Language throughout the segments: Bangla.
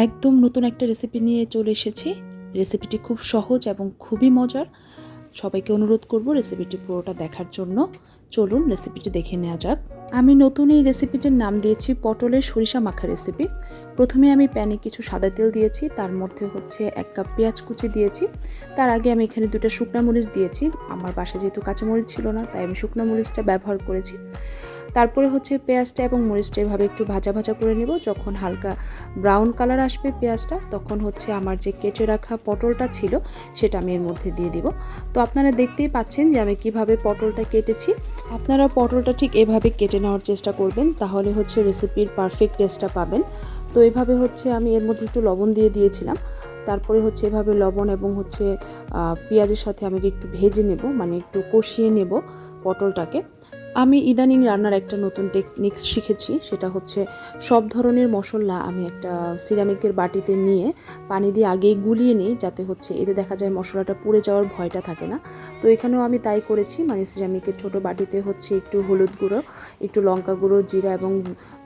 একদম নতুন একটা রেসিপি নিয়ে চলে এসেছি। রেসিপিটি খুব সহজ এবং খুবই মজার। সবাইকে অনুরোধ করব রেসিপিটি পুরোটা দেখার জন্য। চলুন রেসিপিটি দেখে নেওয়া যাক। আমি নতুন এই রেসিপিটির নাম দিয়েছি পটলের সরিষা মাখা রেসিপি। প্রথমে আমি প্যানে কিছু সাদা তেল দিয়েছি, তার মধ্যে হচ্ছে 1 কাপ পেঁয়াজ কুচি দিয়েছি। তার আগে আমি এখানে 2টা শুকনো মরিচ দিয়েছি। আমার বাসায় যেহেতু কাঁচামরিচ ছিল না, তাই আমি শুকনো মরিচটা ব্যবহার করেছি। তারপরে হচ্ছে পেঁয়াজটা এবং মরিচটা এভাবে একটু ভাজা ভাজা করে নেব। যখন হালকা ব্রাউন কালার আসবে পেঁয়াজটা, তখন হচ্ছে আমার যে কেটে রাখা পটলটা ছিল সেটা আমি এর মধ্যে দিয়ে দিব। তো আপনারা দেখতেই পাচ্ছেন যে আমি কিভাবে পটলটা কেটেছি। আপনারা পটলটা ঠিক এভাবে কেটে নেওয়ার চেষ্টা করবেন, তাহলে হচ্ছে রেসিপির পারফেক্ট টেস্টটা পাবেন। তো এভাবে হচ্ছে আমি এর মধ্যে একটু লবণ দিয়ে দিয়েছিলাম। তারপরে হচ্ছে এভাবে লবণ এবং হচ্ছে পেঁয়াজের সাথে আমি একটু ভেজে নেব, মানে একটু কষিয়ে নেব পটলটাকে। আমি ইদানিং রান্নার একটা নতুন টেকনিক শিখেছি, সেটা হচ্ছে সব ধরনের মশলা আমি একটা সিরামিকের বাটিতে নিয়ে পানি দিয়ে আগেই গুলিয়ে নিই, যাতে হচ্ছে এতে দেখা যায় মশলাটা পুড়ে যাওয়ার ভয়টা থাকে না। তো এখানেও আমি তাই করেছি, মানে সিরামিকের ছোট বাটিতে হচ্ছে একটু হলুদ গুঁড়ো, একটু লঙ্কা গুঁড়ো, জিরা এবং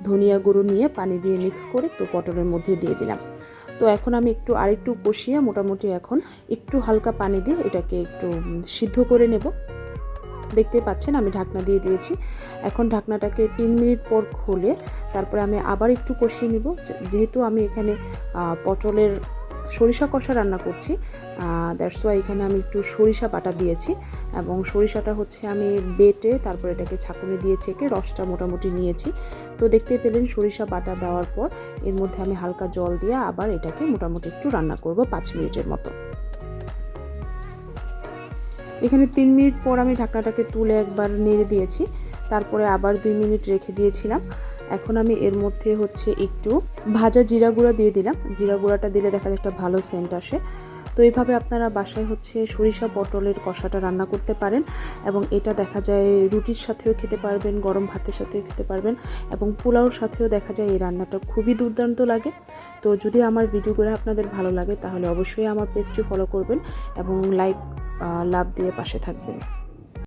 ধনিয়া গুঁড়ো নিয়ে পানি দিয়ে মিক্স করে তো পটলের মধ্যে দিয়ে দিলাম। তো এখন আমি আরেকটু কষিয়ে মোটামুটি এখন একটু হালকা পানি দিয়ে এটাকে একটু সিদ্ধ করে নেব। দেখতেই পাচ্ছেন আমি ঢাকনা দিয়ে দিয়েছি। এখন ঢাকনাটাকে 3 মিনিট পর খুলে তারপরে আমি আবার একটু কষিয়ে নিব। যেহেতু আমি এখানে পটলের সরিষা কষা রান্না করছি, দ্যাটস ওয়াই এখানে আমি একটু সরিষা বাটা দিয়েছি এবং সরিষাটা হচ্ছে আমি বেটে তারপর এটাকে ছাঁকুনি দিয়ে ছেঁকে রসটা মোটামুটি নিয়েছি। তো দেখতেই পেলেন সরিষা বাটা দেওয়ার পর এর মধ্যে আমি হালকা জল দিয়ে আবার এটাকে মোটামুটি একটু রান্না করব 5 মিনিটের মতো। এখানে 3 মিনিট পর আমি ঢাকনাটাকে তুলে একবার নেড়ে দিয়েছি, তারপরে আবার 2 মিনিট রেখে দিয়েছিলাম। এখন আমি এর মধ্যে হচ্ছে একটু ভাজা জিরা গুঁড়া দিয়ে দিলাম। জিরা গুঁড়াটা দিলে দেখা যায় একটা ভালো সেন্ট আসে। তো এইভাবে আপনারা বাসায় হচ্ছে সরিষা পটলের কষাটা রান্না করতে পারেন এবং এটা দেখা যায় রুটির সাথেও খেতে পারবেন, গরম ভাতের সাথেও খেতে পারবেন এবং পোলাওর সাথেও দেখা যায় এই রান্নাটা খুবই দুর্দান্ত লাগে। তো যদি আমার ভিডিওগুলো আপনাদের ভালো লাগে তাহলে অবশ্যই আমার পেজটি ফলো করবেন এবং লাইক লাভ দিয়ে পাশে থাকবেন।